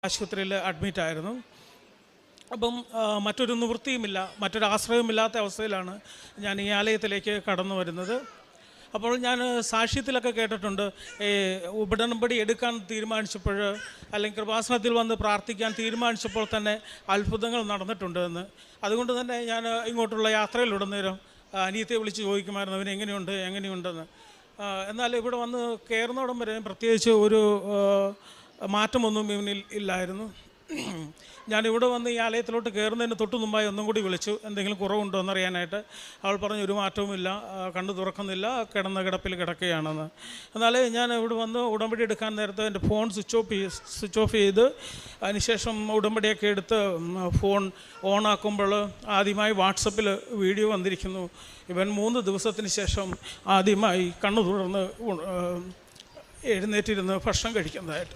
ആശുപത്രിയിൽ അഡ്മിറ്റായിരുന്നു. അപ്പം മറ്റൊരു നിവൃത്തിയുമില്ല, മറ്റൊരു ആശ്രയമില്ലാത്ത അവസ്ഥയിലാണ് ഞാൻ ഈ ആലയത്തിലേക്ക് കടന്നു വരുന്നത്. അപ്പോൾ ഞാൻ സാക്ഷ്യത്തിലൊക്കെ കേട്ടിട്ടുണ്ട്, ഉടമ്പടി എടുക്കാൻ തീരുമാനിച്ചപ്പോൾ അല്ലെങ്കിൽ കൃപാസനത്തിൽ വന്ന് പ്രാർത്ഥിക്കാൻ തീരുമാനിച്ചപ്പോൾ തന്നെ അത്ഭുതങ്ങൾ നടന്നിട്ടുണ്ട് എന്ന്. അതുകൊണ്ട് തന്നെ ഞാൻ ഇങ്ങോട്ടുള്ള യാത്രയിലുടനേരം അനിയത്തെ വിളിച്ച് ചോദിക്കുമായിരുന്നു അവന് എങ്ങനെയുണ്ടെന്ന്. എന്നാൽ ഇവിടെ വന്ന് കയറുന്നോടം വരെ പ്രത്യേകിച്ച് ഒരു മാറ്റമൊന്നും ഇവനിൽ ഇല്ലായിരുന്നു. ഞാനിവിടെ വന്ന് ഈ ആലയത്തിലോട്ട് കയറുന്നതിന് തൊട്ട് മുമ്പായി ഒന്നും കൂടി വിളിച്ചു, എന്തെങ്കിലും കുറവുണ്ടോ എന്നറിയാനായിട്ട്. അവൾ പറഞ്ഞു ഒരു മാറ്റവുമില്ല, കണ്ണു തുറക്കുന്നില്ല, കിടന്ന കിടപ്പിൽ കിടക്കുകയാണെന്ന്. എന്നാൽ ഞാൻ ഇവിടെ വന്ന് ഉടമ്പടി എടുക്കാൻ നേരത്തെ എൻ്റെ ഫോൺ സ്വിച്ച് ഓഫ് ചെയ്ത് അതിനുശേഷം ഉടമ്പടിയൊക്കെ എടുത്ത് ഫോൺ ഓണാക്കുമ്പോൾ ആദ്യമായി വാട്സപ്പിൽ വീഡിയോ വന്നിരിക്കുന്നു. ഇവൻ 3 ദിവസത്തിന് ശേഷം ആദ്യമായി കണ്ണു തുറന്ന് എഴുന്നേറ്റിരുന്ന് ഭക്ഷണം കഴിക്കുന്നതായിട്ട്.